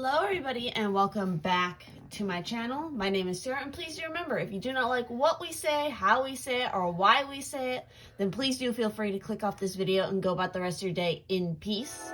Hello everybody and welcome back to my channel. My name is Ciarra, and please do remember, if you do not like what we say, how we say it, or why we say it, then please do feel free to click off this video and go about the rest of your day in peace.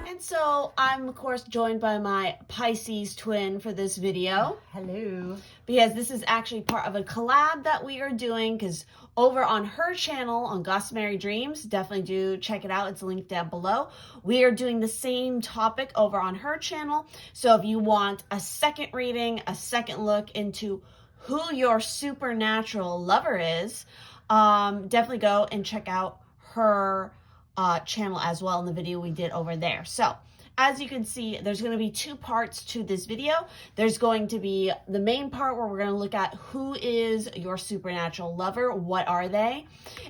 And so I'm of course joined by my Pisces twin for this video. Hello. Because this is actually part of a collab that we are doing, because over on her channel on Gossamer Dreams, definitely do check it out. It's linked down below. We are doing the same topic over on her channel. So if you want a second reading, a second look into who your supernatural lover is, definitely go and check out her channel as well in the video we did over there. So as you can see, there's going to be two parts to this video. There's going to be the main part where we're going to look at who is your supernatural lover, what are they?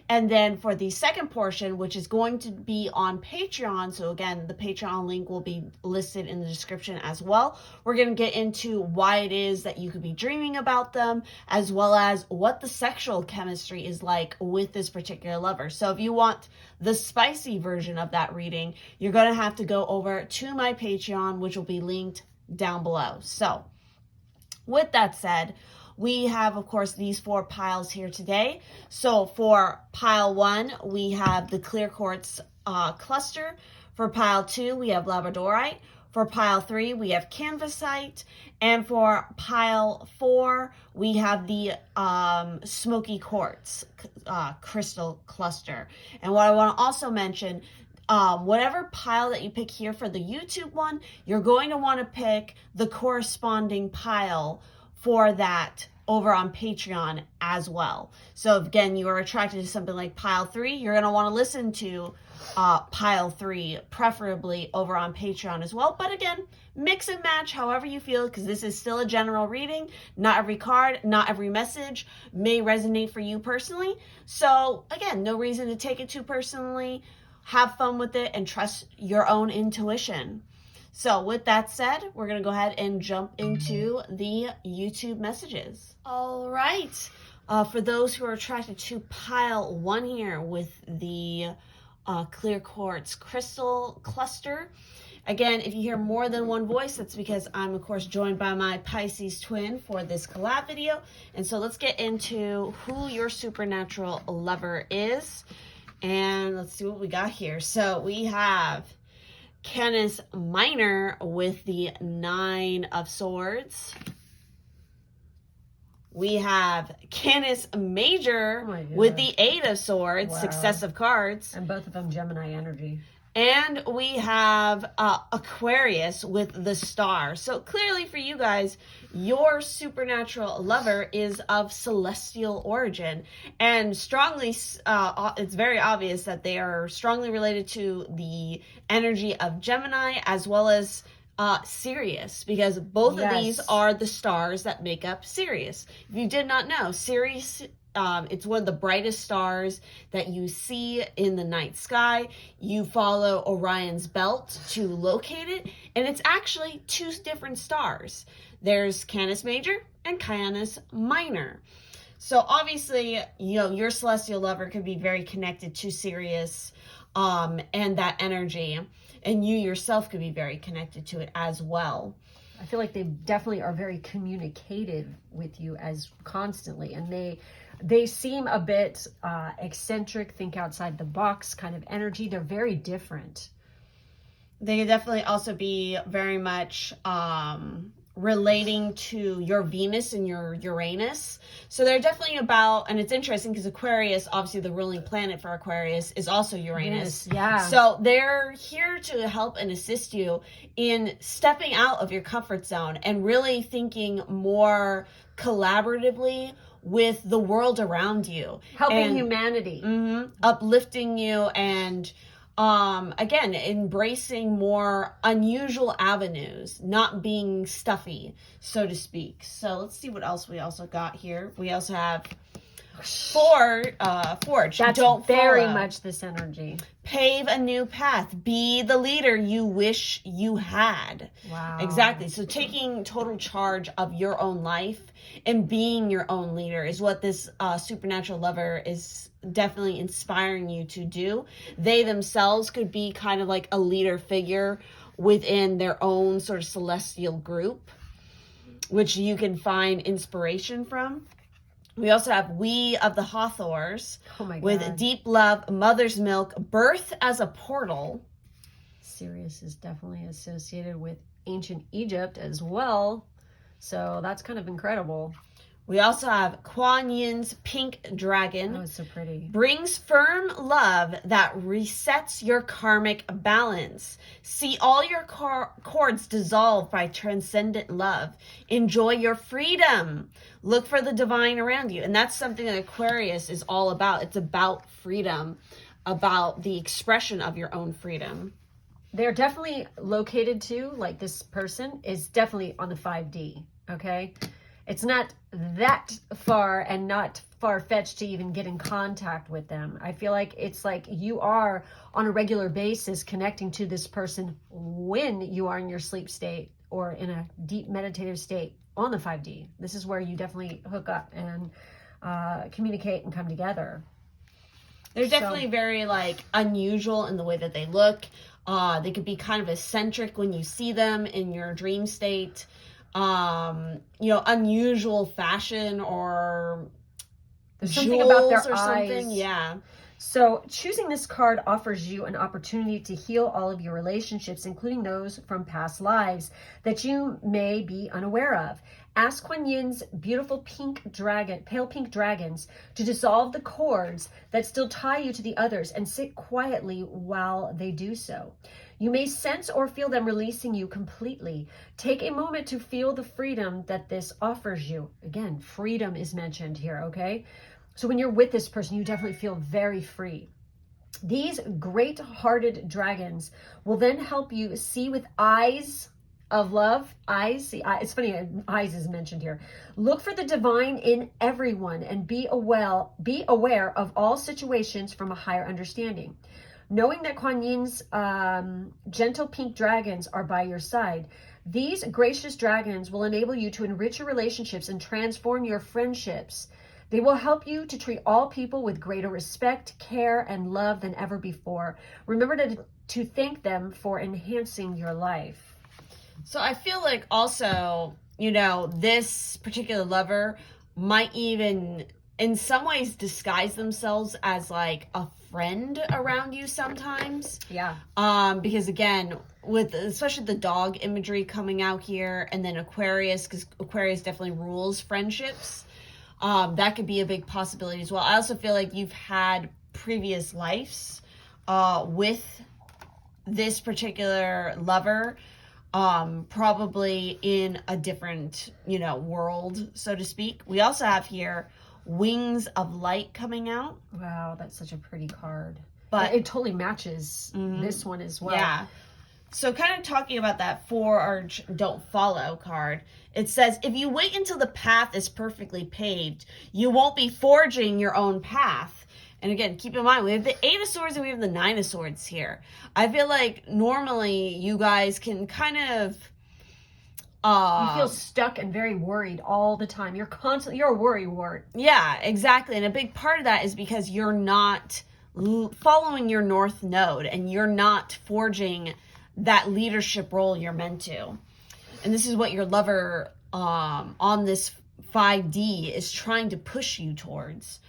And then for the second portion, which is going to be on Patreon, so again, the Patreon link will be listed in the description as well. We're going to get into why it is that you could be dreaming about them, as well as what the sexual chemistry is like with this particular lover. So if you want the spicy version of that reading, you're going to have to go over to my Patreon, which will be linked down below. So with that said, we have, of course, these four piles here today. So for pile 1, we have the clear quartz cluster. For pile 2, we have labradorite. For pile 3, we have canvasite. And for pile 4, we have the smoky quartz crystal cluster. And what I want to also mention, whatever pile that you pick here for the YouTube one, you're going to want to pick the corresponding pile for that over on Patreon as well. So if, again, you are attracted to something like pile 3, you're going to want to listen to pile 3, preferably over on Patreon as well. But again, mix and match however you feel, because this is still a general reading. Not every card, not every message may resonate for you personally. So again, no reason to take it too personally. Have fun with it and trust your own intuition. So with that said, we're going to go ahead and jump into the YouTube messages. All right. For those who are attracted to pile 1 here with the clear quartz crystal cluster. Again, if you hear more than one voice, that's because I'm, of course, joined by my Pisces twin for this collab video. And so let's get into who your supernatural lover is. And let's see what we got here. So we have Canis Minor with the 9 of Swords. We have Canis Major with the 8 of Swords, wow. Successive cards. And both of them Gemini energy. And we have Aquarius with the Star. So clearly for you guys, your supernatural lover is of celestial origin. And strongly, it's very obvious that they are strongly related to the energy of Gemini as well as Sirius, because both of these are the stars that make up Sirius. If you did not know, Sirius, it's one of the brightest stars that you see in the night sky. You follow Orion's belt to locate it, and it's actually 2 different stars. There's Canis Major and Canis Minor. So obviously, you know, your celestial lover could be very connected to Sirius and that energy, and you yourself could be very connected to it as well. I feel like they definitely are very communicative with you as constantly, and they seem a bit eccentric, think outside the box kind of energy. They're very different. They could definitely also be very much relating to your Venus and your Uranus. So they're definitely about, and it's interesting because Aquarius, obviously the ruling planet for Aquarius is also Uranus. Yes, yeah. So they're here to help and assist you in stepping out of your comfort zone and really thinking more collaboratively with the world around you. Helping humanity. Uplifting you and again, embracing more unusual avenues, not being stuffy, so to speak. So let's see what else we also got here. We also have Forge. That's Don't very follow. much this energy. Pave a new path. Be the leader you wish you had. Wow. Exactly. So taking total charge of your own life and being your own leader is what this supernatural lover is definitely inspiring you to do. They themselves could be kind of like a leader figure within their own sort of celestial group, which you can find inspiration from. We also have We of the Hathors with Deep Love, Mother's Milk, Birth as a Portal. Sirius is definitely associated with ancient Egypt as well. So that's kind of incredible. We also have Kuan Yin's Pink Dragon. Oh, it's so pretty. Brings firm love that resets your karmic balance. See all your cords dissolve by transcendent love. Enjoy your freedom. Look for the divine around you. And that's something that Aquarius is all about. It's about freedom, about the expression of your own freedom. They're definitely located too, like this person is definitely on the 5D, okay? It's not that far and not far-fetched to even get in contact with them. I feel like it's like you are on a regular basis connecting to this person when you are in your sleep state or in a deep meditative state on the 5D. This is where you definitely hook up and communicate and come together. They're definitely very like unusual in the way that they look. They could be kind of eccentric when you see them in your dream state. Unusual fashion or there's something about their or eyes. Something. Yeah. So choosing this card offers you an opportunity to heal all of your relationships, including those from past lives that you may be unaware of. Ask Kuan Yin's beautiful pale pink dragons to dissolve the cords that still tie you to the others and sit quietly while they do so. You may sense or feel them releasing you completely. Take a moment to feel the freedom that this offers you. Again, freedom is mentioned here, okay? So when you're with this person, you definitely feel very free. These great-hearted dragons will then help you see with eyes of love. It's funny, eyes is mentioned here. Look for the divine in everyone and be aware of all situations from a higher understanding. Knowing that Kuan Yin's gentle pink dragons are by your side, these gracious dragons will enable you to enrich your relationships and transform your friendships. They will help you to treat all people with greater respect, care, and love than ever before. Remember to thank them for enhancing your life. So I feel like also, this particular lover might even in some ways disguise themselves as like a friend around you sometimes. Yeah. Because again, with especially the dog imagery coming out here, and then Aquarius, because Aquarius definitely rules friendships. That could be a big possibility as well. I also feel like you've had previous lives with this particular lover, probably in a different, world, so to speak. We also have here Wings of Light coming out. Wow, that's such a pretty card. But it totally matches this one as well. Yeah. So kind of talking about that forge, don't follow card. It says, if you wait until the path is perfectly paved, you won't be forging your own path. And again, keep in mind, we have the 8 of Swords and we have the 9 of Swords here. I feel like normally you guys can kind of... you feel stuck and very worried all the time. You're a worry wart. Yeah, exactly. And a big part of that is because you're not following your North Node and you're not forging that leadership role you're meant to. And this is what your lover on this 5D is trying to push you towards.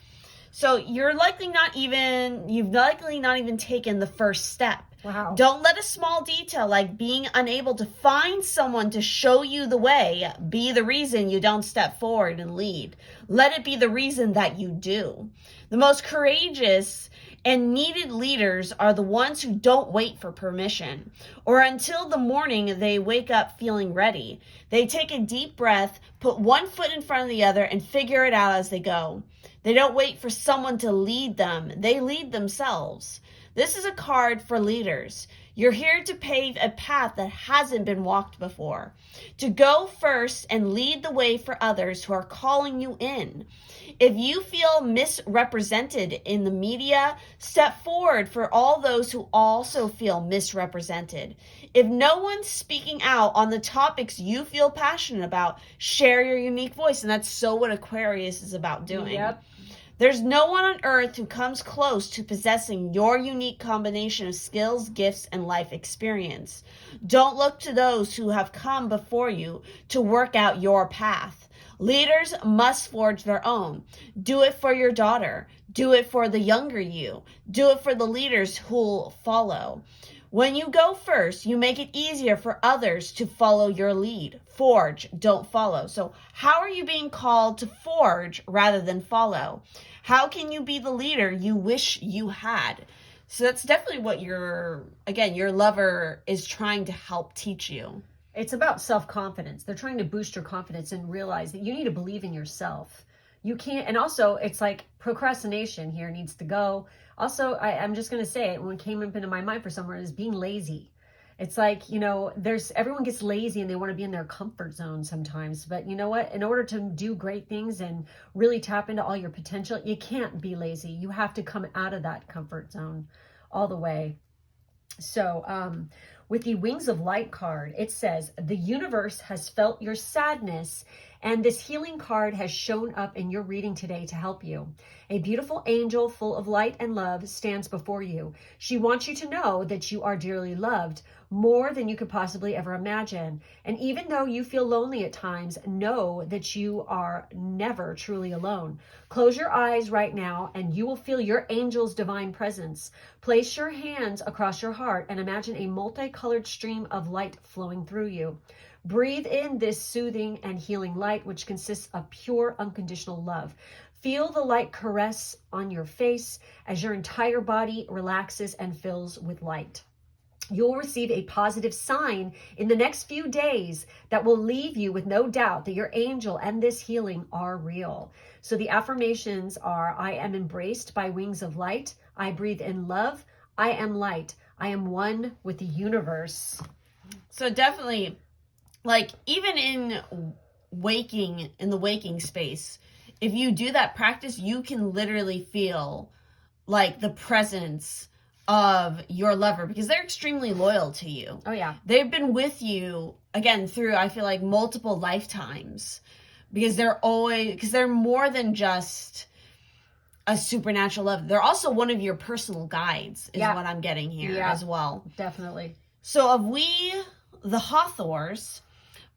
So you've likely not even taken the first step. Wow. Don't let a small detail like being unable to find someone to show you the way be the reason you don't step forward and lead. Let it be the reason that you do. The most courageous and needed leaders are the ones who don't wait for permission or until the morning they wake up feeling ready. They take a deep breath, put one foot in front of the other, and figure it out as they go. They don't wait for someone to lead them. They lead themselves. This is a card for leaders. You're here to pave a path that hasn't been walked before, to go first and lead the way for others who are calling you in. If you feel misrepresented in the media, step forward for all those who also feel misrepresented. If no one's speaking out on the topics you feel passionate about, share your unique voice. And that's so what Aquarius is about doing. Yep. There's no one on earth who comes close to possessing your unique combination of skills, gifts, and life experience. Don't look to those who have come before you to work out your path. Leaders must forge their own. Do it for your daughter. Do it for the younger you. Do it for the leaders who'll follow. When you go first, you make it easier for others to follow your lead. Forge, don't follow. So how are you being called to forge rather than follow? How can you be the leader you wish you had? So that's definitely what your lover is trying to help teach you. It's about self-confidence. They're trying to boost your confidence and realize that you need to believe in yourself. You can't, and also it's like procrastination here needs to go. Also, I'm just going to say it, when it came up into my mind for someone, is being lazy. It's like, everyone gets lazy and they want to be in their comfort zone sometimes. But you know what? In order to do great things and really tap into all your potential, you can't be lazy. You have to come out of that comfort zone all the way. So, with the Wings of Light card, it says, the universe has felt your sadness, and this healing card has shown up in your reading today to help you. A beautiful angel full of light and love stands before you. She wants you to know that you are dearly loved, more than you could possibly ever imagine. And even though you feel lonely at times, know that you are never truly alone. Close your eyes right now and you will feel your angel's divine presence. Place your hands across your heart and imagine a multicolored stream of light flowing through you. Breathe in this soothing and healing light, which consists of pure, unconditional love. Feel the light caress on your face as your entire body relaxes and fills with light. You'll receive a positive sign in the next few days that will leave you with no doubt that your angel and this healing are real. So the affirmations are, I am embraced by wings of light. I breathe in love. I am light. I am one with the universe. So definitely, like, even in the waking space, if you do that practice, you can literally feel like the presence of your lover, because they're extremely loyal to you. Oh yeah. They've been with you, again, through, I feel like, multiple lifetimes, because they're more than just a supernatural love. They're also one of your personal guides, is what I'm getting here as well. Definitely. So of we, the Hawthors,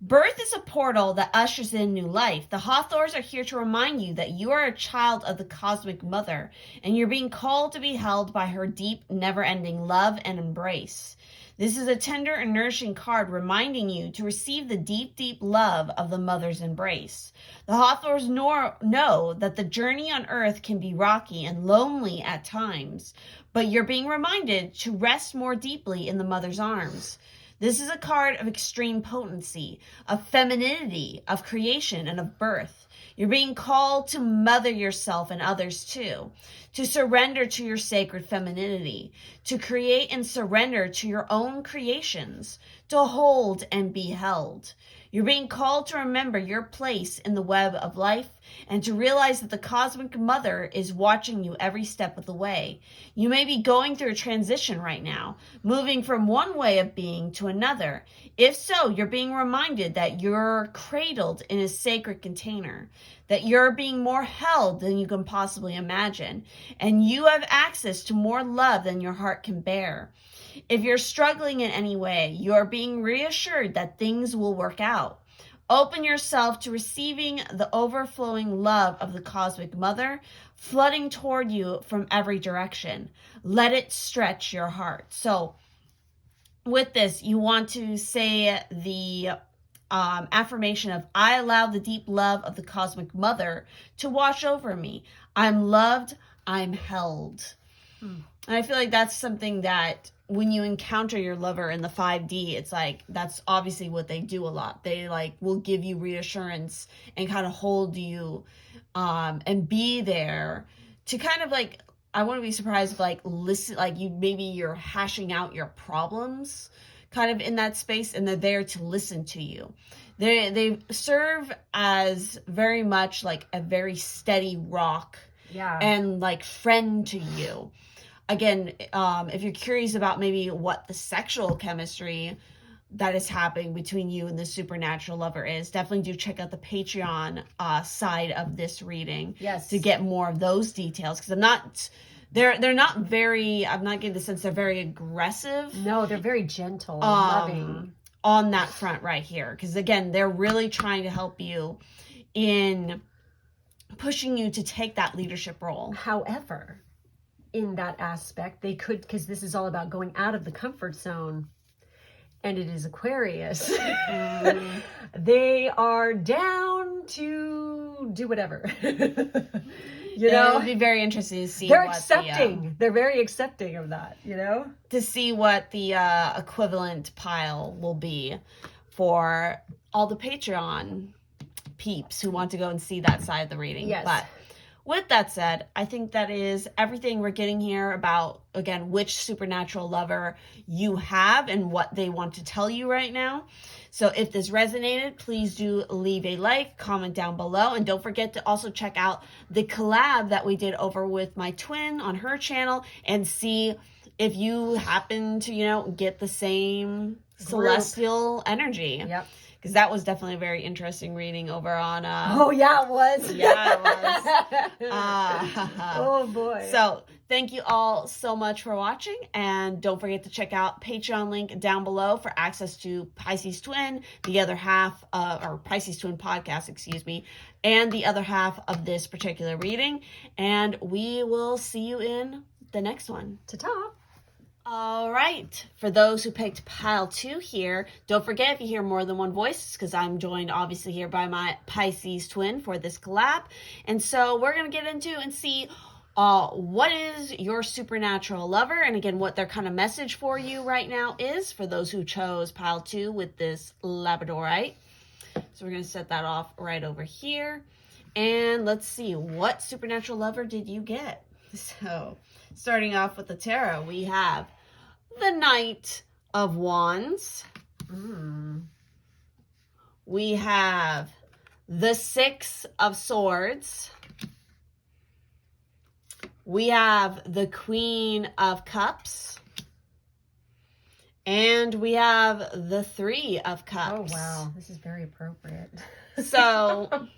birth is a portal that ushers in new life. The Hawthors are here to remind you that you are a child of the cosmic mother, and you're being called to be held by her deep, never-ending love and embrace. This is a tender and nourishing card reminding you to receive the deep, deep love of the mother's embrace. The Hawthors know that the journey on earth can be rocky and lonely at times, but you're being reminded to rest more deeply in the mother's arms. This is a card of extreme potency, of femininity, of creation, and of birth. You're being called to mother yourself and others too, to surrender to your sacred femininity, to create and surrender to your own creations, to hold and be held. You're being called to remember your place in the web of life and to realize that the cosmic mother is watching you every step of the way. You may be going through a transition right now, moving from one way of being to another. If so, you're being reminded that you're cradled in a sacred container, that you're being more held than you can possibly imagine, and you have access to more love than your heart can bear. If you're struggling in any way, you are being reassured that things will work out. Open yourself to receiving the overflowing love of the cosmic mother, flooding toward you from every direction. Let it stretch your heart. So with this, you want to say the affirmation of, I allow the deep love of the cosmic mother to wash over me. I'm loved. I'm held. And I feel like that's something that when you encounter your lover in the 5D, it's like, that's obviously what they do a lot. They will give you reassurance and kind of hold you and be there to kind of I wouldn't be surprised if listen, you're hashing out your problems kind of in that space, and they're there to listen to you. They serve as very much like a very steady rock and friend to you. Again, if you're curious about maybe what the sexual chemistry that is happening between you and the supernatural lover is. Definitely do check out the Patreon side of this reading. Yes. To get more of those details, because they're not very, I'm not getting the sense they're very aggressive. No, they're very gentle and loving. On that front right here. Because again, they're really trying to help you in pushing you to take that leadership role. However, in that aspect, they could, because this is all about going out of the comfort zone, and it is Aquarius. They are down to do whatever. You know, it'd be very interesting to see. They're accepting. They're very accepting of that. You know, to see what the equivalent pile will be for all the Patreon peeps who want to go and see that side of the reading. Yes. But with that said, I think that is everything we're getting here about, again, which supernatural lover you have and what they want to tell you right now. So if this resonated, please do leave a like, comment down below, and don't forget to also check out the collab that we did over with my twin on her channel and see if you happen to, you know, get the same celestial energy. Yep. Because that was definitely a very interesting reading over on... oh, yeah, it was. Yeah, it was. Oh, boy. So, thank you all so much for watching. And don't forget to check out Patreon link down below for access to Pisces Twin, the other half, or Pisces Twin podcast, excuse me, and the other half of this particular reading. And we will see you in the next one. Ta-ta. All right, for those who picked pile 2 here, don't forget if you hear more than one voice, because I'm joined obviously here by my Pisces twin for this collab. And so we're going to get into and see what is your supernatural lover, and again, what their kind of message for you right now is for those who chose pile 2 with this Labradorite. So we're going to set that off right over here. And let's see, what supernatural lover did you get? So, starting off with the tarot, we have the Knight of Wands. We have the Six of Swords. We have the Queen of Cups. And we have the Three of Cups. Oh, wow. This is very appropriate. So,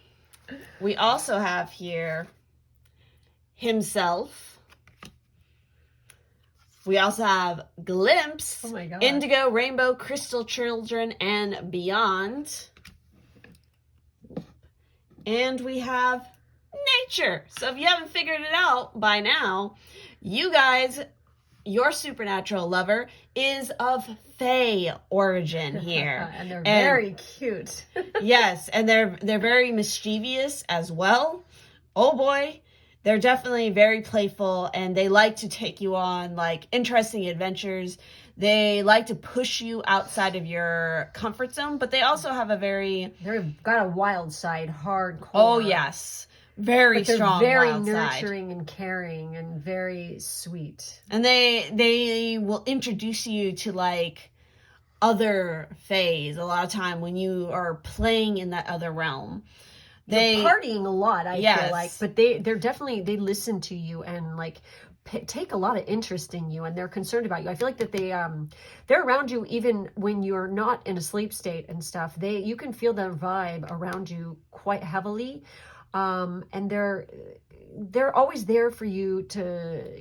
we also have here himself. We also have Glimpse, Oh my God. Indigo, Rainbow, Crystal Children, and Beyond. And we have Nature. So if you haven't figured it out by now, you guys, your supernatural lover is of Fae origin here. And they're very cute. Yes, and they're very mischievous as well. Oh boy. They're definitely very playful, and they like to take you on, like, interesting adventures. They like to push you outside of your comfort zone, but they also have a very... They've got a wild side, hardcore. Oh, yes. Very strong very wild nurturing side. And caring and very sweet. And they will introduce you to, like, other Faes a lot of time when you are playing in that other realm. They're partying a lot, I Yes. feel like, but they're definitely, they listen to you and like take a lot of interest in you, and they're concerned about you. I feel like that they're around you even when you're not in a sleep state and stuff. You can feel their vibe around you quite heavily, and they're always there for you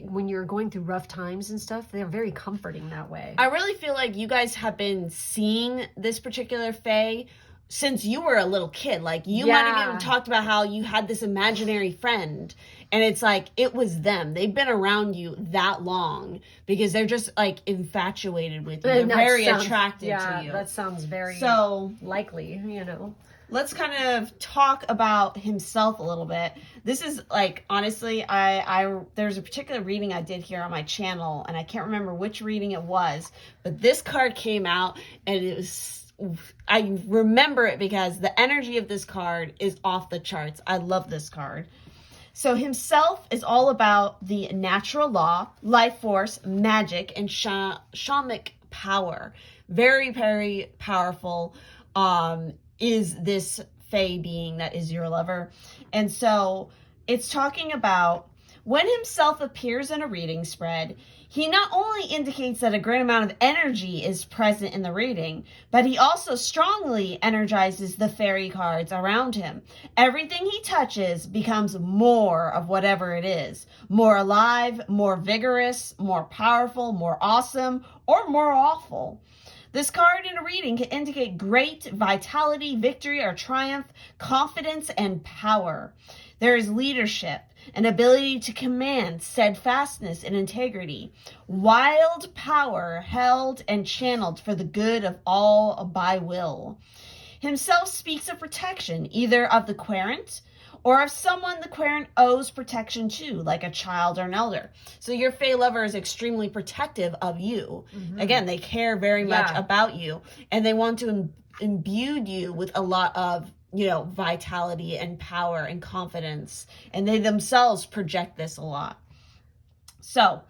when you're going through rough times and stuff. They're very comforting that way. I really feel like you guys have been seeing this particular Fae since you were a little kid. Like, you might have even talked about how you had this imaginary friend, and it's like, it was them. They've been around you that long because they're just, like, infatuated with you. They're very attracted to you. Yeah, that sounds very likely, you know. Let's kind of talk about himself a little bit. This is, like, honestly, there's a particular reading I did here on my channel, and I can't remember which reading it was, but this card came out, and it was... I remember it because the energy of this card is off the charts. I love this card. So himself is all about the natural law, life force, magic, and shamanic power. Very, very powerful is this Fae being that is your lover. And so it's talking about When himself appears in a reading spread, he not only indicates that a great amount of energy is present in the reading, but he also strongly energizes the fairy cards around him. Everything he touches becomes more of whatever it is. More alive, more vigorous, more powerful, more awesome, or more awful. This card in a reading can indicate great vitality, victory, or triumph, confidence, and power. There is leadership, an ability to command, steadfastness, and integrity. Wild power held and channeled for the good of all by will. Himself speaks of protection, either of the querent or of someone the querent owes protection to, like a child or an elder. So your Fae lover is extremely protective of you. Again, they care very much about you, and they want to imbue you with a lot of, vitality and power and confidence. And they themselves project this a lot. So,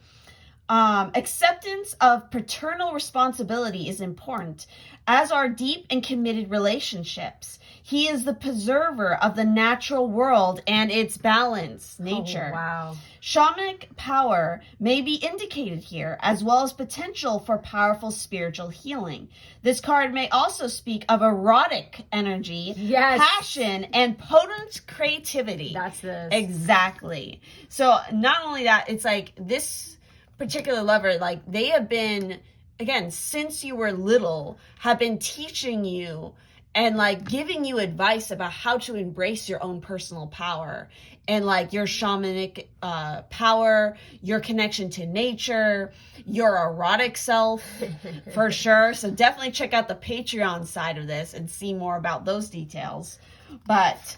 acceptance of paternal responsibility is important, as are deep and committed relationships. He is the preserver of the natural world and its balance, nature. Oh, wow. Shamanic power may be indicated here, as well as potential for powerful spiritual healing. This card may also speak of erotic energy, passion, and potent creativity. That's this. Exactly. So not only that, it's like this particular lover, like they have been, again, since you were little, have been teaching you and like giving you advice about how to embrace your own personal power and like your shamanic power, your connection to nature, your erotic self, for sure. So definitely check out the Patreon side of this and see more about those details. But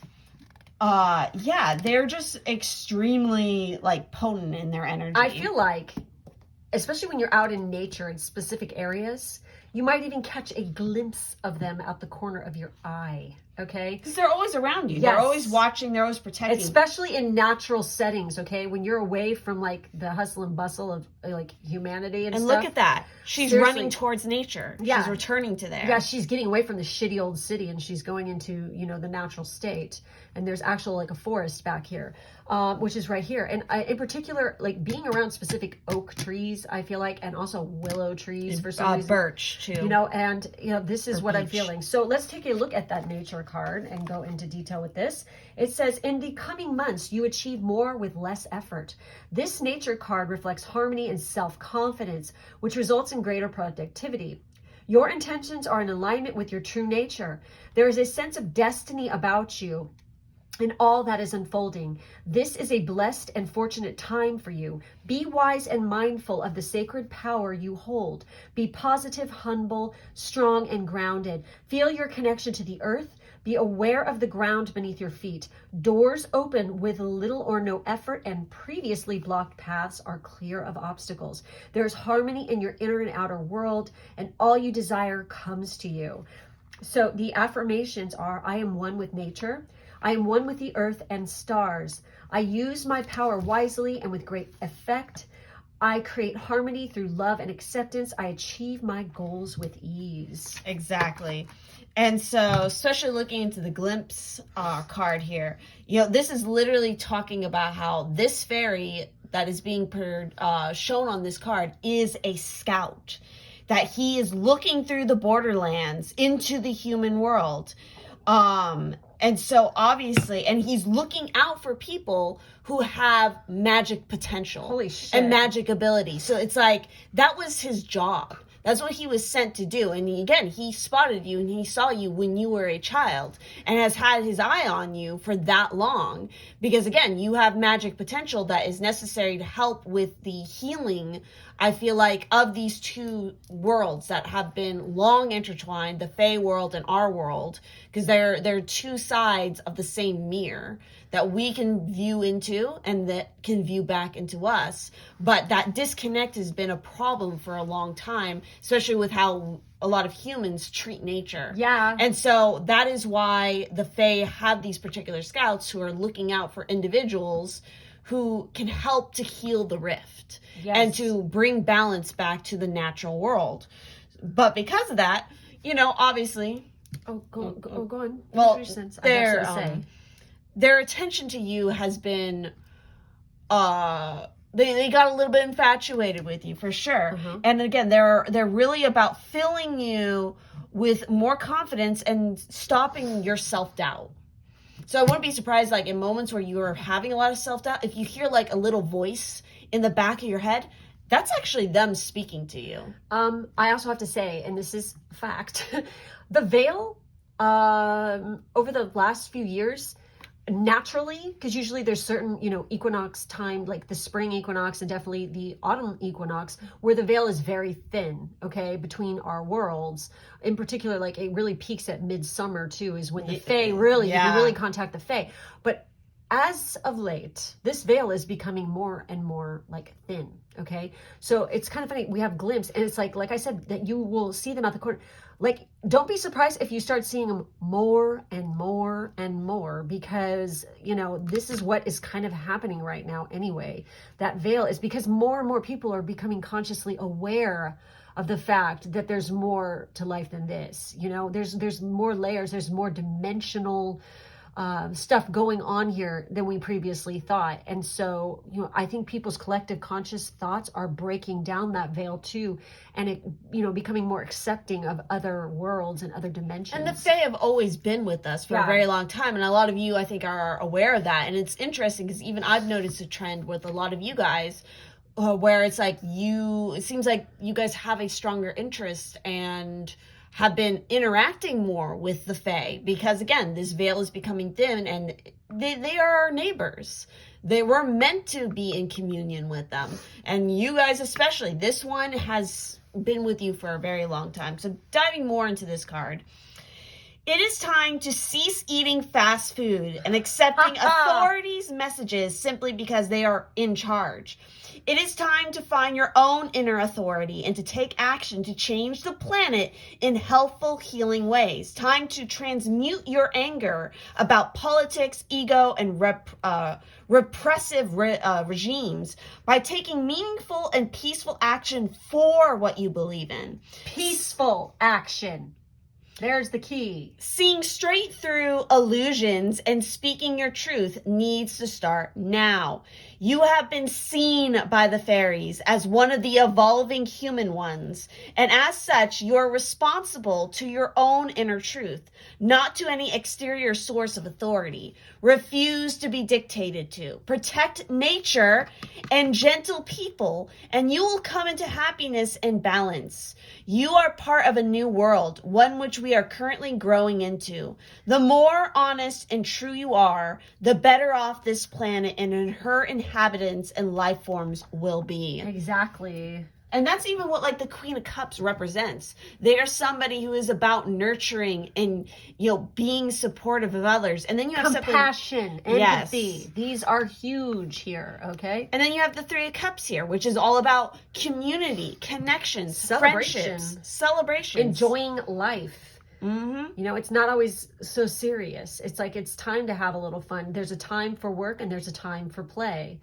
they're just extremely like potent in their energy. I feel like, especially when you're out in nature in specific areas, you might even catch a glimpse of them out the corner of your eye, okay? Because they're always around you. Yes. They're always watching. They're always protecting. Especially in natural settings, okay? When you're away from, like, the hustle and bustle of, like, humanity and stuff. And look at that. She's running towards nature. Yeah. She's returning to there. Yeah, she's getting away from the shitty old city and she's going into, the natural state. And there's actual, like, a forest back here, which is right here. And in particular, like, being around specific oak trees, I feel like, and also willow trees for some reason. Birch, too. This is what I'm feeling. So let's take a look at that nature card and go into detail with this. It says, in the coming months, you achieve more with less effort. This nature card reflects harmony and self-confidence, which results in greater productivity. Your intentions are in alignment with your true nature. There is a sense of destiny about you and all that is unfolding. This is a blessed and fortunate time for you. Be wise and mindful of the sacred power you hold. Be positive, humble, strong, and grounded. Feel your connection to the earth. Be aware of the ground beneath your feet. Doors open with little or no effort, and previously blocked paths are clear of obstacles. There's harmony in your inner and outer world, and all you desire comes to you. So the affirmations are, I am one with nature. I am one with the earth and stars. I use my power wisely and with great effect. I create harmony through love and acceptance. I achieve my goals with ease. Exactly. And so, especially looking into the glimpse card here, this is literally talking about how this fairy that is being shown on this card is a scout, that he is looking through the borderlands into the human world. And so obviously, and he's looking out for people who have magic potential. Holy shit. And magic ability. So it's like, that was his job. That's what he was sent to do. And he spotted you and he saw you when you were a child and has had his eye on you for that long. Because again, you have magic potential that is necessary to help with the healing, I feel like, of these two worlds that have been long intertwined, the Fae world and our world, because they're two sides of the same mirror that we can view into and that can view back into us. But that disconnect has been a problem for a long time, especially with how a lot of humans treat nature. Yeah. And so that is why the Fae have these particular scouts who are looking out for individuals who can help to heal the rift. Yes. And to bring balance back to the natural world. But because of that, obviously... Go on. Well, their attention to you has been they got a little bit infatuated with you, for sure. And again, they're really about filling you with more confidence and stopping your self-doubt. So I wouldn't be surprised, like, in moments where you are having a lot of self-doubt, if you hear like a little voice in the back of your head, that's actually them speaking to you. I also have to say, and this is fact, the veil over the last few years, naturally, because usually there's certain, equinox time, like the spring equinox and definitely the autumn equinox, where the veil is very thin, okay, between our worlds. In particular, like it really peaks at midsummer too, is when the Fae really, you can really contact the Fae. But as of late, this veil is becoming more and more like thin, okay? So it's kind of funny, we have glimpses, and it's like I said, that you will see them at the corner. Like, don't be surprised if you start seeing them more and more and more, because, this is what is kind of happening right now anyway. That veil is because more and more people are becoming consciously aware of the fact that there's more to life than this. There's more layers, there's more dimensional stuff going on here than we previously thought. And so, I think people's collective conscious thoughts are breaking down that veil too, and it, becoming more accepting of other worlds and other dimensions. And the Fae have always been with us for a very long time, and a lot of you, I think, are aware of that. And it's interesting because even I've noticed a trend with a lot of you guys, where it's like it seems like you guys have a stronger interest and have been interacting more with the Fae, because again, this veil is becoming thin, and they are our neighbors. They were meant to be in communion with them. And you guys especially, this one has been with you for a very long time. So diving more into this card, it is time to cease eating fast food and accepting authorities' messages simply because they are in charge. It is time to find your own inner authority and to take action to change the planet in helpful, healing ways. Time to transmute your anger about politics, ego, and repressive regimes by taking meaningful and peaceful action for what you believe in. Peaceful action. There's the key. Seeing straight through illusions and speaking your truth needs to start now. You have been seen by the fairies as one of the evolving human ones, and as such, you are responsible to your own inner truth, not to any exterior source of authority. Refuse to be dictated to. Protect nature and gentle people, and you will come into happiness and balance. You are part of a new world, one which we are currently growing into. The more honest and true you are, the better off this planet and her inhabitants and life forms will be. Exactly. And that's even what like the Queen of Cups represents. They are somebody who is about nurturing and, being supportive of others. And then you have compassion, empathy. These are huge here, okay? And then you have the Three of Cups here, which is all about community, connections, friendships, celebrations. Enjoying life. It's not always so serious. It's like it's time to have a little fun. There's a time for work and there's a time for play.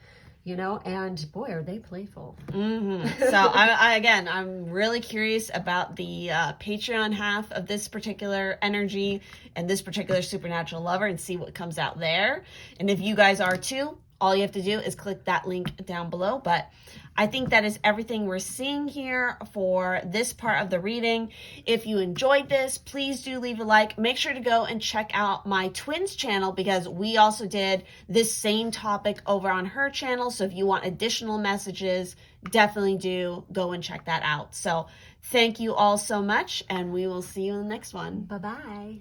And boy, are they playful. So I'm really curious about the Patreon half of this particular energy and this particular supernatural lover, and see what comes out there. And if you guys are too, all you have to do is click that link down below. But I think that is everything we're seeing here for this part of the reading. If you enjoyed this, please do leave a like. Make sure to go and check out my twins channel, because we also did this same topic over on her channel. So if you want additional messages, definitely do go and check that out. So thank you all so much, and we will see you in the next one. Bye-bye.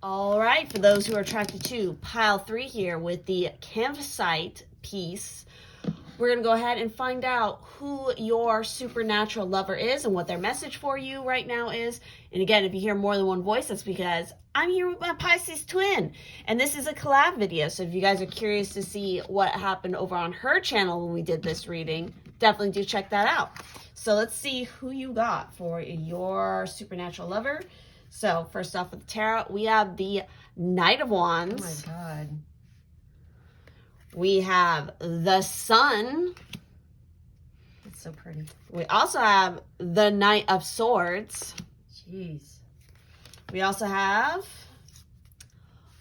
All right, for those who are attracted to pile 3 here with the Canvasite piece, we're going to go ahead and find out who your supernatural lover is and what their message for you right now is. And again, if you hear more than one voice, that's because I'm here with my Pisces twin. And this is a collab video. So if you guys are curious to see what happened over on her channel when we did this reading, definitely do check that out. So let's see who you got for your supernatural lover. So first off with the tarot, we have the Knight of Wands. Oh my God. We have the Sun. It's so pretty. We also have the Knight of Swords. Jeez. We also have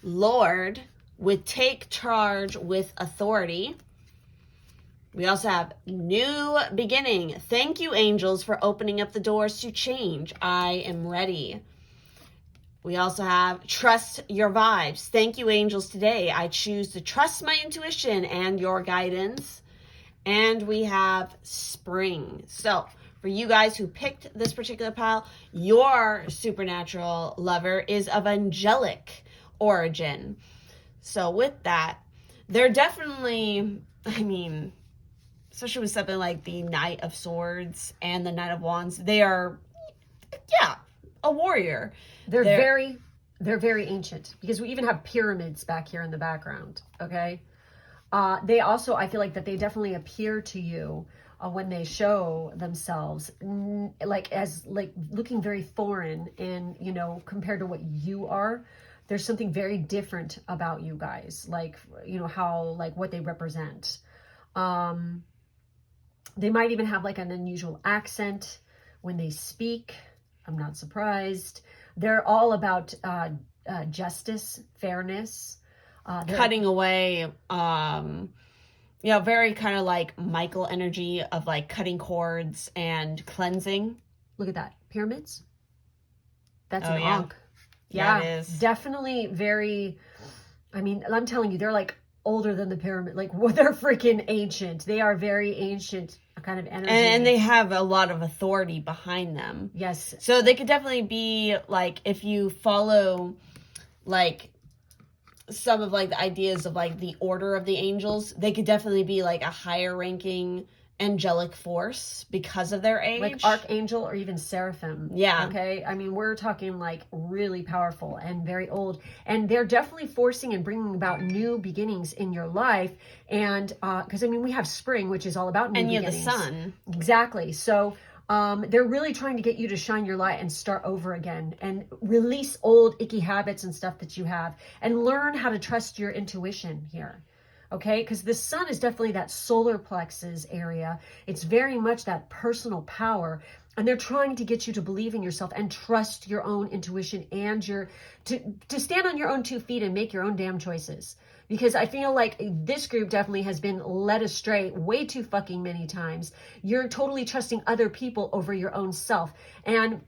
Lord with take charge with authority. We also have new beginning. Thank you, angels, for opening up the doors to change. I am ready. We also have trust your vibes. Thank you, angels. Today, I choose to trust my intuition and your guidance. And we have spring. So for you guys who picked this particular pile, your supernatural lover is of angelic origin. So with that, they're definitely, I mean, especially with something like the Knight of Swords and the Knight of Wands, they are, yeah, a warrior. They're very ancient, because we even have pyramids back here in the background. Okay. They also, I feel like that they definitely appear to you when they show themselves as looking very foreign, and, you know, compared to what you are. There's something very different about you guys, like, you know, how, like, what they represent. They might even have like an unusual accent when they speak. I'm not surprised. They're all about justice, fairness. Cutting away, very kind of like Michael energy of like cutting cords and cleansing. Look at that. Pyramids. That's an Ankh. Yeah, it is. Definitely very, I mean, I'm telling you, they're like older than the pyramid. Like, well, they're freaking ancient. They are very ancient kind of energy. And they have a lot of authority behind them. Yes. So they could definitely be like, if you follow like some of like the ideas of like the order of the angels, they could definitely be like a higher ranking angelic force because of their age, like archangel or even seraphim. Yeah. Okay. I mean, we're talking like really powerful and very old, and they're definitely forcing and bringing about new beginnings in your life. And because I mean, we have spring, which is all about new beginnings. And you have the sun. Exactly. So they're really trying to get you to shine your light and start over again and release old icky habits and stuff that you have, and learn how to trust your intuition here. Okay, because the sun is definitely that solar plexus area. It's very much that personal power. And they're trying to get you to believe in yourself and trust your own intuition and to stand on your own 2 feet and make your own damn choices. Because I feel like this group definitely has been led astray way too fucking many times. You're totally trusting other people over your own self. And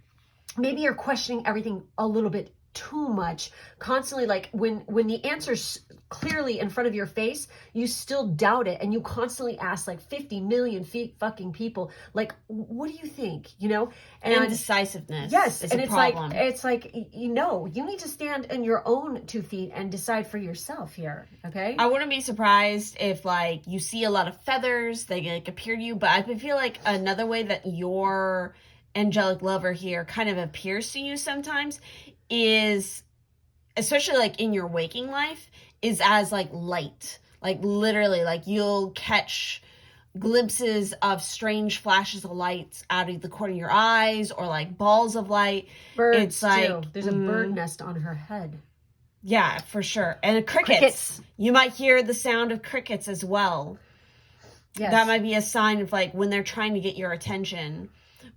maybe you're questioning everything a little bit too much, constantly. Like when the answer's clearly in front of your face, you still doubt it, and you constantly ask like 50 million fucking people, like, what do you think, you know? And indecisiveness. Yes. Is and a it's problem. like, you know, you need to stand in your own 2 feet and decide for yourself here. Okay. I wouldn't be surprised if like you see a lot of feathers, they like appear to you, but I feel like another way that your angelic lover here kind of appears to you sometimes is, especially like in your waking life, is as like light. Like literally, like you'll catch glimpses of strange flashes of lights out of the corner of your eyes, or like balls of light. Birds it's like too. There's a bird nest on her head. Yeah, for sure. And crickets. You might hear the sound of crickets as well. Yes. That might be a sign of like when they're trying to get your attention.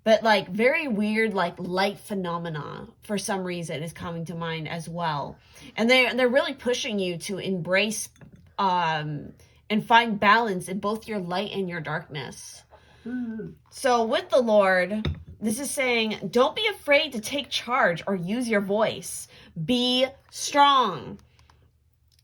But like very weird, like light phenomena for some reason is coming to mind as well. And they're really pushing you to embrace and find balance in both your light and your darkness. Mm-hmm. So with the Lord, this is saying, don't be afraid to take charge or use your voice. Be strong.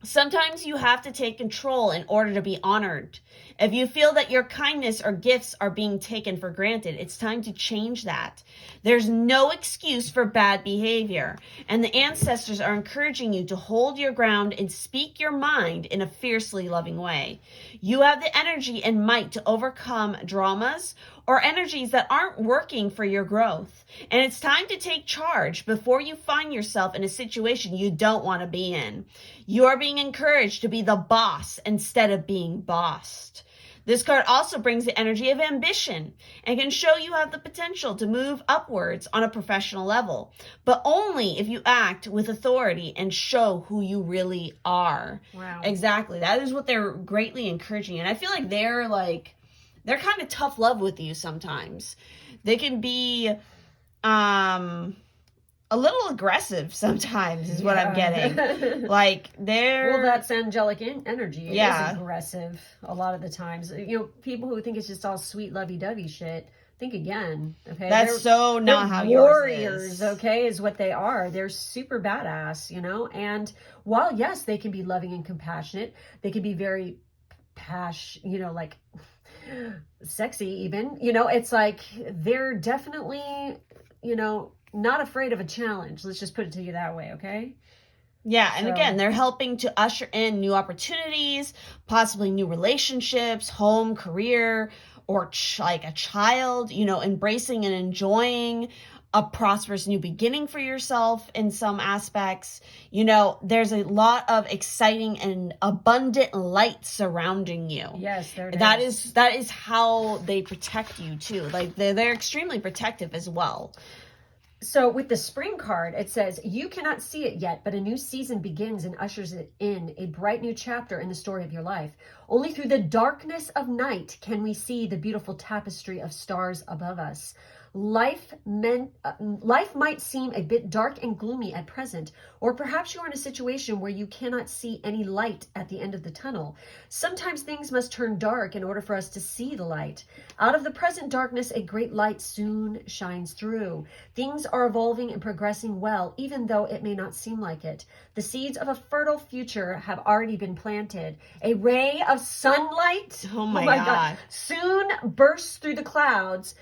Sometimes you have to take control in order to be honored. If you feel that your kindness or gifts are being taken for granted, it's time to change that. There's no excuse for bad behavior, and the ancestors are encouraging you to hold your ground and speak your mind in a fiercely loving way. You have the energy and might to overcome dramas or energies that aren't working for your growth. And it's time to take charge before you find yourself in a situation you don't want to be in. You are being encouraged to be the boss instead of being bossed. This card also brings the energy of ambition and can show you have the potential to move upwards on a professional level, but only if you act with authority and show who you really are. Wow. Exactly. That is what they're greatly encouraging. And I feel like they're kind of tough love with you sometimes. They can be a a little aggressive sometimes is what I'm getting. Like they're... Well, that's angelic energy. It Yeah. is aggressive a lot of the times. You know, people who think it's just all sweet lovey-dovey shit, think again, okay? That's so not how yours warriors, is. Okay, is what they are. They're super badass, you know? And while, yes, they can be loving and compassionate, they can be very you know, like sexy even, you know, it's like they're definitely, you know, not afraid of a challenge. Let's just put it to you that way, okay? Yeah, and again, they're helping to usher in new opportunities, possibly new relationships, home, career, or like a child, you know, embracing and enjoying a prosperous new beginning for yourself in some aspects. You know, there's a lot of exciting and abundant light surrounding you. Yes, there it is. That is how they protect you too. Like they're extremely protective as well. So with the spring card, it says, you cannot see it yet, but a new season begins and ushers it in, a bright new chapter in the story of your life. Only through the darkness of night can we see the beautiful tapestry of stars above us. Life might seem a bit dark and gloomy at present, or perhaps you are in a situation where you cannot see any light at the end of the tunnel. Sometimes things must turn dark in order for us to see the light. Out of the present darkness, a great light soon shines through. Things are evolving and progressing well, even though it may not seem like it. The seeds of a fertile future have already been planted. A ray of sunlight, oh my God, soon bursts through the clouds,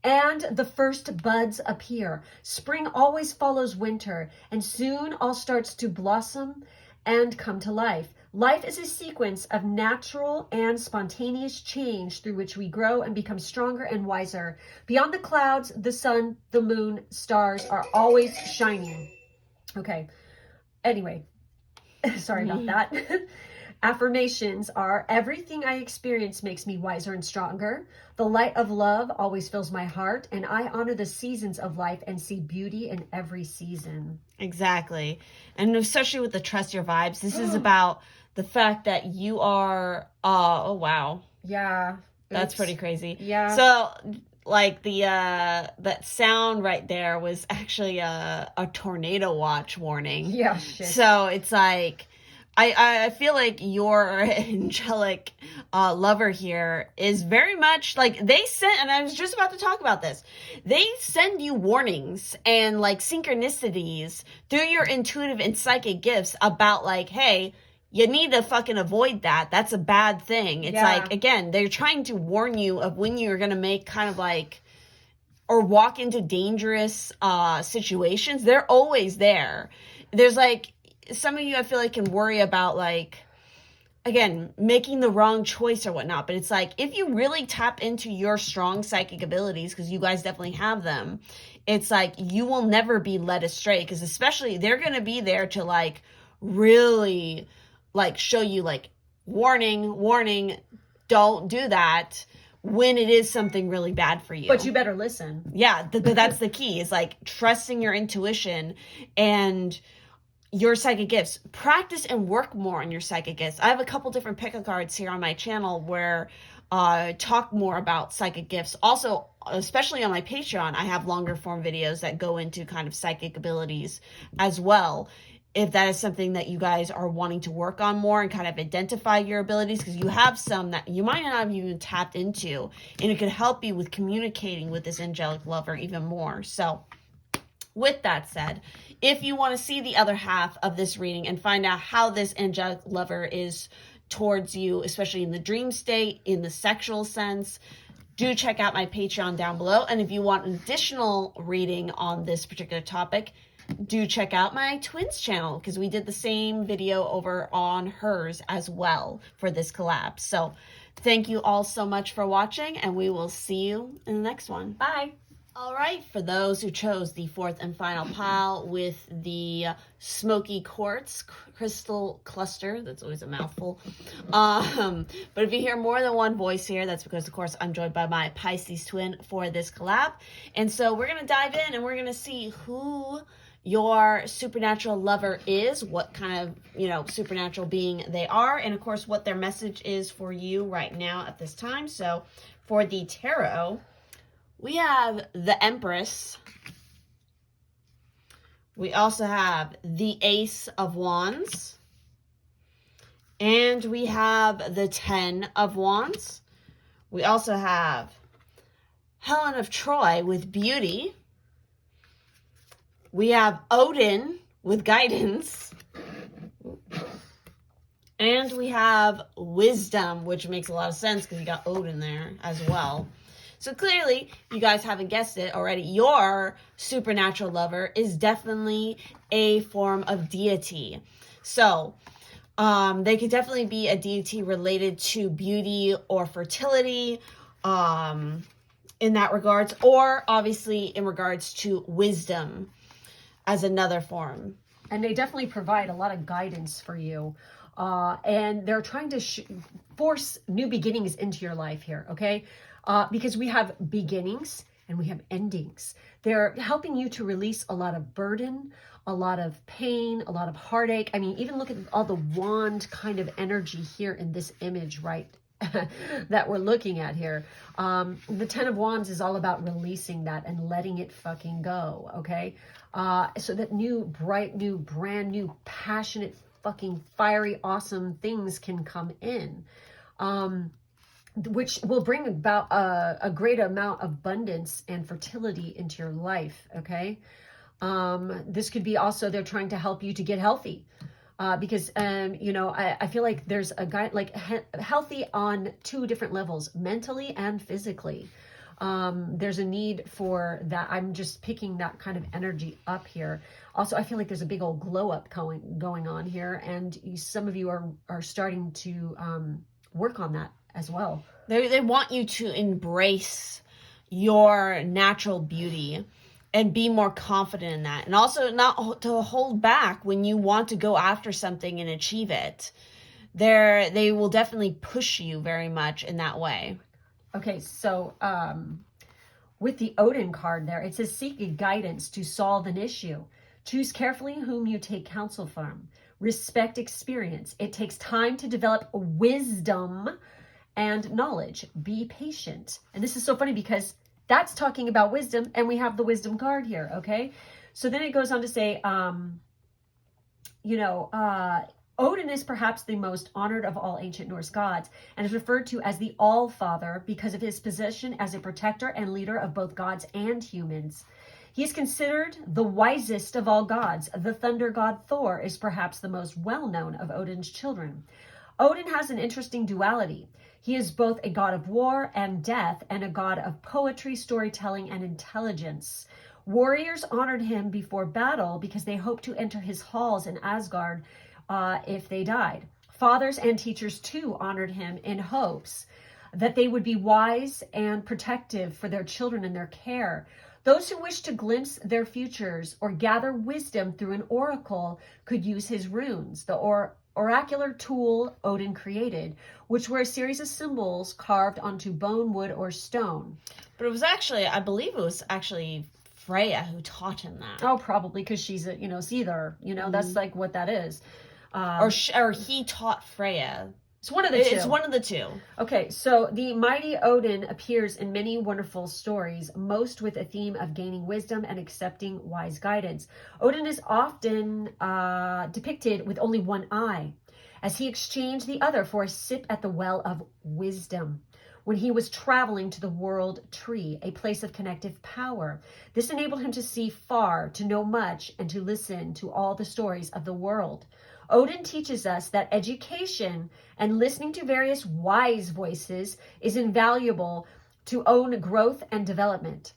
and the first buds appear. Spring always follows winter, and soon all starts to blossom and come to life. Life is a sequence of natural and spontaneous change through which we grow and become stronger and wiser. Beyond the clouds, the sun, the moon, stars are always shining. Okay. Anyway, sorry about that. Affirmations are, everything I experience makes me wiser and stronger. The light of love always fills my heart, and I honor the seasons of life and see beauty in every season. Exactly. And especially with the trust your vibes, this is about the fact that you are, oh wow. Yeah. That's pretty crazy. Yeah. So like that sound right there was actually a tornado watch warning. Yeah, shit. So it's like, I feel like your angelic lover here is very much like they sent, and I was just about to talk about this. They send you warnings and like synchronicities through your intuitive and psychic gifts about like, hey, you need to fucking avoid that. That's a bad thing. It's like, again, they're trying to warn you of when you're going to make kind of like, or walk into dangerous situations. They're always there. There's like, some of you I feel like can worry about like, again, making the wrong choice or whatnot. But it's like, if you really tap into your strong psychic abilities, because you guys definitely have them, it's like you will never be led astray. Because especially they're going to be there to like really like show you like warning, don't do that when it is something really bad for you. But you better listen. Yeah, that's the key, is like trusting your intuition and your psychic gifts. Practice and work more on your psychic gifts. I have a couple different pick-a cards here on my channel where I talk more about psychic gifts. Also, especially on my Patreon, I have longer form videos that go into kind of psychic abilities as well. If that is something that you guys are wanting to work on more and kind of identify your abilities, because you have some that you might not have even tapped into, and it could help you with communicating with this angelic lover even more. So with that said, if you want to see the other half of this reading and find out how this angelic lover is towards you, especially in the dream state, in the sexual sense, do check out my Patreon down below. And if you want an additional reading on this particular topic, do check out my twins channel, because we did the same video over on hers as well for this collab. So thank you all so much for watching, and we will see you in the next one. Bye. All right, for those who chose the fourth and final pile with the smoky quartz crystal cluster, that's always a mouthful. But if you hear more than one voice here, that's because, of course, I'm joined by my Pisces twin for this collab. And so we're going to dive in and we're going to see who your supernatural lover is, what kind of, supernatural being they are, and, of course, what their message is for you right now at this time. So for the tarot, we have the Empress, We also have the Ace of Wands. And we have the 10 of Wands. We also have Helen of Troy with beauty. We have Odin with guidance. And we have wisdom, which makes a lot of sense because you got Odin there as well. So clearly, you guys haven't guessed it already, your supernatural lover is definitely a form of deity. So they could definitely be a deity related to beauty or fertility in that regards, or obviously in regards to wisdom as another form. And they definitely provide a lot of guidance for you. And they're trying to force new beginnings into your life here, okay? Because we have beginnings and we have endings. They're helping you to release a lot of burden, a lot of pain, a lot of heartache. I mean, even look at all the wand kind of energy here in this image, right? That we're looking at here. The 10 of Wands is all about releasing that and letting it fucking go, okay? So that new, bright, new, brand new, passionate, fucking fiery, awesome things can come in, which will bring about a great amount of abundance and fertility into your life, okay? This could be also, they're trying to help you to get healthy. Because, you know, I feel like there's a guy, like healthy on two different levels, mentally and physically. There's a need for that. I'm just picking that kind of energy up here. Also, I feel like there's a big old glow up going on here. And some of you are starting to work on that as well. They want you to embrace your natural beauty and be more confident in that. And also not to hold back when you want to go after something and achieve it. They will definitely push you very much in that way. Okay, so with the Odin card there, it says seek guidance to solve an issue. Choose carefully whom you take counsel from. Respect experience. It takes time to develop wisdom and knowledge. Be patient. And this is so funny because that's talking about wisdom, and we have the wisdom card here, okay? So then it goes on to say, Odin is perhaps the most honored of all ancient Norse gods and is referred to as the All-Father because of his position as a protector and leader of both gods and humans. He is considered the wisest of all gods. The thunder god Thor is perhaps the most well-known of Odin's children. Odin has an interesting duality. He is both a god of war and death and a god of poetry, storytelling, and intelligence. Warriors honored him before battle because they hoped to enter his halls in Asgard if they died. Fathers and teachers, too, honored him in hopes that they would be wise and protective for their children and their care. Those who wished to glimpse their futures or gather wisdom through an oracle could use his runes, the oracular tool Odin created, which were a series of symbols carved onto bone, wood, or stone. But it was actually, I believe it was actually Freya who taught him that. Oh, probably because she's a, Seether, that's like what that is. Or he taught Freya. It's one of the two. It's one of the two. Okay, so the mighty Odin appears in many wonderful stories, most with a theme of gaining wisdom and accepting wise guidance. Odin is often depicted with only one eye, as he exchanged the other for a sip at the well of wisdom when he was traveling to the world tree, a place of connective power. This enabled him to see far, to know much, and to listen to all the stories of the world. Odin teaches us that education and listening to various wise voices is invaluable to own growth and development.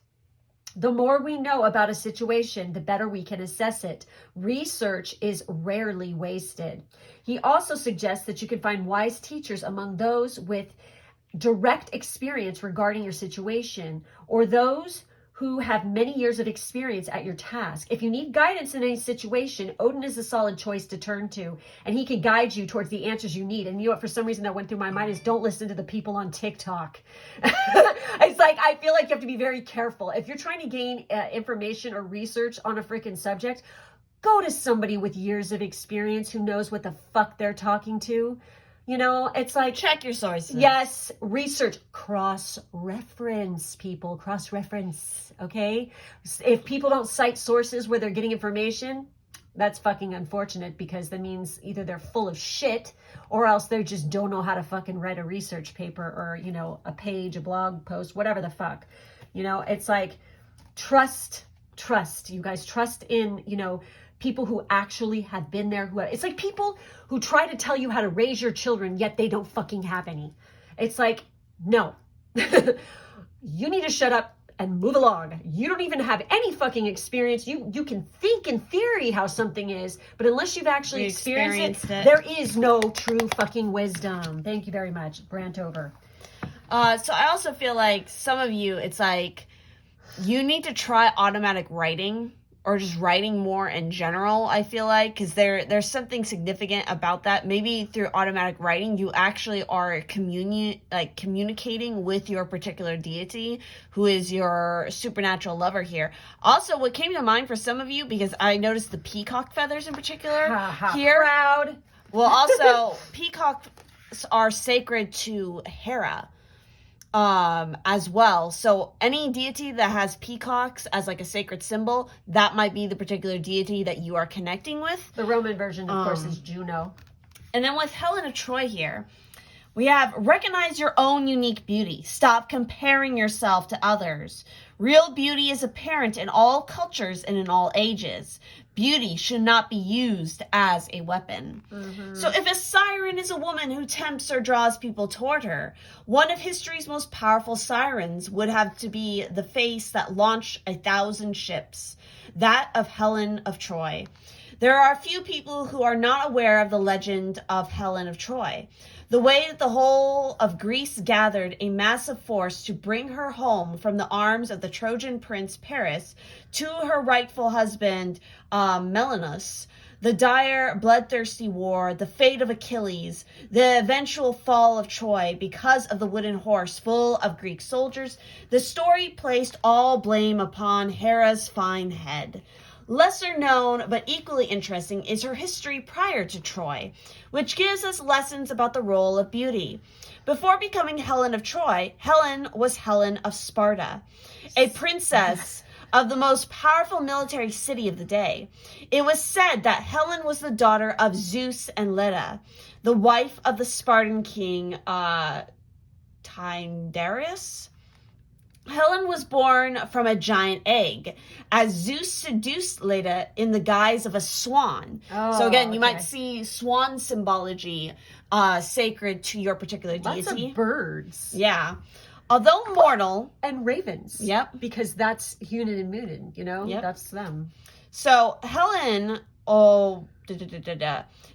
The more we know about a situation, the better we can assess it. Research is rarely wasted. He also suggests that you can find wise teachers among those with direct experience regarding your situation, or those who have many years of experience at your task. If you need guidance in any situation, Odin is a solid choice to turn to, and he can guide you towards the answers you need. And you know what, for some reason that went through my mind is don't listen to the people on TikTok. It's like, I feel like you have to be very careful. If you're trying to gain information or research on a freaking subject, go to somebody with years of experience who knows what the fuck they're talking to. You know, it's like, check your sources. Yes, research, cross-reference, people, cross-reference, okay? If people don't cite sources where they're getting information, that's fucking unfortunate, because that means either they're full of shit or else they just don't know how to fucking write a research paper or, you know, a page, a blog post, whatever the fuck. You know, it's like, trust, you guys, trust in, you know, people who actually have been there. It's like people who try to tell you how to raise your children, yet they don't fucking have any. It's like, no, you need to shut up and move along. You don't even have any fucking experience. You can think in theory how something is, but unless you've actually experienced it, there is no true fucking wisdom. Thank you very much. Rant over. So I also feel like some of you, it's like, you need to try automatic writing, or just writing more in general, I feel like, because there's something significant about that. Maybe through automatic writing, you actually are communicating with your particular deity, who is your supernatural lover here. Also, what came to mind for some of you, because I noticed the peacock feathers in particular here. Proud. Well, also, peacocks are sacred to Hera. As well. So any deity that has peacocks as like a sacred symbol, that might be the particular deity that you are connecting with. The Roman version, of course, is Juno. And then with Helen of Troy here, we have recognize your own unique beauty. Stop comparing yourself to others. Real beauty is apparent in all cultures and in all ages. Beauty should not be used as a weapon. Mm-hmm. So if a siren is a woman who tempts or draws people toward her, one of history's most powerful sirens would have to be the face that launched 1,000 ships, that of Helen of Troy. There are a few people who are not aware of the legend of Helen of Troy. The way that the whole of Greece gathered a massive force to bring her home from the arms of the Trojan prince Paris to her rightful husband Menelaus, the dire, bloodthirsty war, the fate of Achilles, the eventual fall of Troy because of the wooden horse full of Greek soldiers, the story placed all blame upon Hera's fine head. Lesser known, but equally interesting, is her history prior to Troy, which gives us lessons about the role of beauty. Before becoming Helen of Troy, Helen was Helen of Sparta, a princess of the most powerful military city of the day. It was said that Helen was the daughter of Zeus and Leda, the wife of the Spartan king Tyndareus. Helen was born from a giant egg, as Zeus seduced Leda in the guise of a swan. So again, you might see swan symbology sacred to your particular deity. Lots of birds. Yeah. Although mortal. And ravens. Yep. Because that's Hunan and Munin, you know? Yep. That's them. So Helen,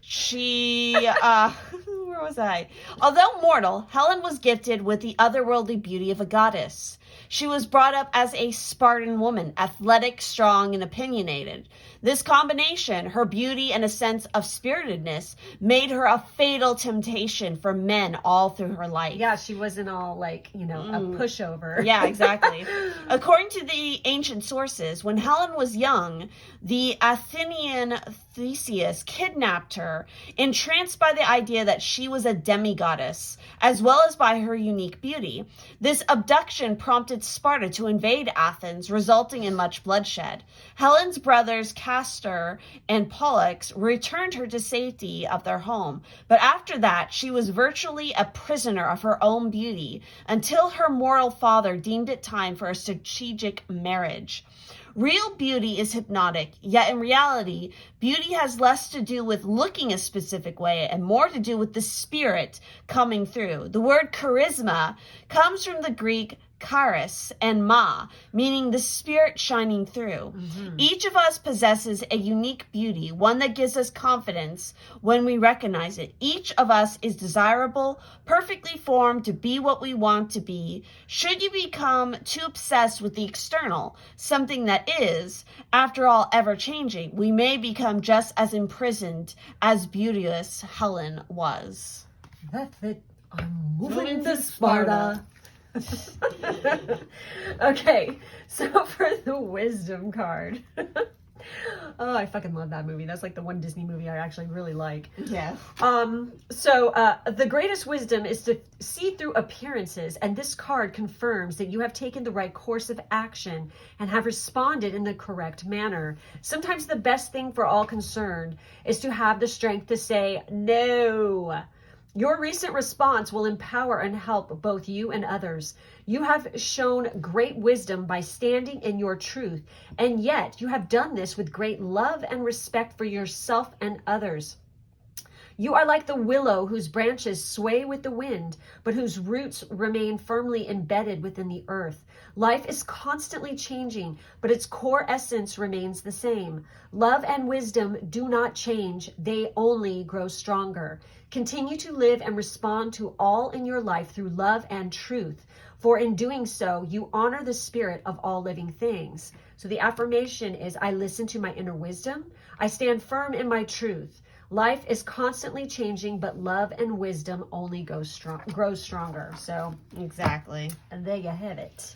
she, where was I? Although mortal, Helen was gifted with the otherworldly beauty of a goddess. She was brought up as a Spartan woman, athletic, strong, and opinionated. This combination, her beauty and a sense of spiritedness, made her a fatal temptation for men all through her life. Yeah, she wasn't all like, you know, a pushover. Yeah, exactly. According to the ancient sources, when Helen was young, the Athenian Theseus kidnapped her, entranced by the idea that she was a demigoddess, as well as by her unique beauty. This abduction prompted Sparta to invade Athens, resulting in much bloodshed. Helen's brothers Castor and Pollux returned her to safety of their home, but after that she was virtually a prisoner of her own beauty until her mortal father deemed it time for a strategic marriage. Real beauty is hypnotic, yet in reality, beauty has less to do with looking a specific way and more to do with the spirit coming through. The word charisma comes from the Greek charis and ma, meaning the spirit shining through. Mm-hmm. Each of us possesses a unique beauty, one that gives us confidence when we recognize it. Each of us is desirable, perfectly formed to be what we want to be. Should you become too obsessed with the external, something that is, after all, ever changing, we may become just as imprisoned as beauteous Helen was. That's it. I'm moving to Sparta. Okay, so for the wisdom card, Oh, I fucking love that movie. That's like the one Disney movie I actually really like. Yeah. So the greatest wisdom is to see through appearances, and this card confirms that you have taken the right course of action and have responded in the correct manner. Sometimes the best thing for all concerned is to have the strength to say no. Your recent response will empower and help both you and others. You have shown great wisdom by standing in your truth, and yet you have done this with great love and respect for yourself and others. You are like the willow whose branches sway with the wind, but whose roots remain firmly embedded within the earth. Life is constantly changing, but its core essence remains the same. Love and wisdom do not change, they only grow stronger. Continue to live and respond to all in your life through love and truth, for in doing so, you honor the spirit of all living things. So the affirmation is, I listen to my inner wisdom. I stand firm in my truth. Life is constantly changing, but love and wisdom only grows stronger. So Exactly. and there you have it.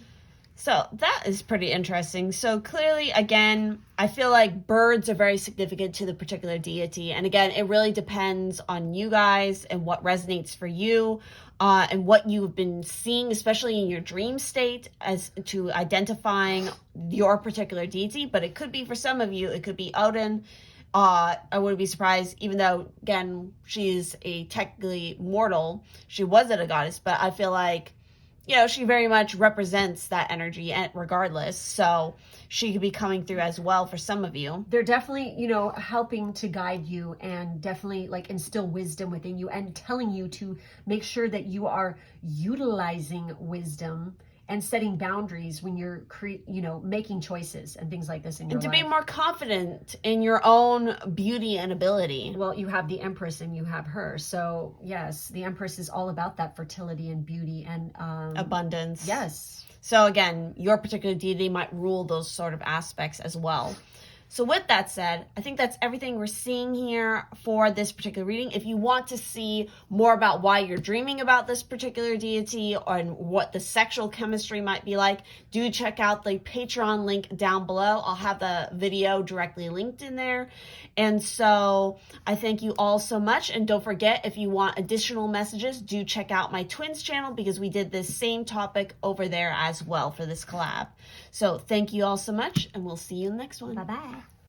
So that is pretty interesting. So clearly, again, I feel like birds are very significant to the particular deity. And again, it really depends on you guys and what resonates for you, and what you've been seeing, especially in your dream state, as to identifying your particular deity. But it could be, for some of you, it could be Odin. I wouldn't be surprised, even though, again, she's a technically mortal. She wasn't a goddess, but I feel like, you know, she very much represents that energy regardless. So she could be coming through as well for some of you. They're definitely, you know, helping to guide you and definitely like instill wisdom within you and telling you to make sure that you are utilizing wisdom and setting boundaries when you're making choices and things like this in your life. And to be more confident in your own beauty and ability. Well, you have the Empress and you have her. So yes, the Empress is all about that fertility and beauty and abundance. Yes. So again, your particular deity might rule those sort of aspects as well. So with that said, I think that's everything we're seeing here for this particular reading. If you want to see more about why you're dreaming about this particular deity and what the sexual chemistry might be like, do check out the Patreon link down below. I'll have the video directly linked in there. And so I thank you all so much. And don't forget, if you want additional messages, do check out my twins channel, because we did this same topic over there as well for this collab. So thank you all so much, and we'll see you in the next one. Bye-bye.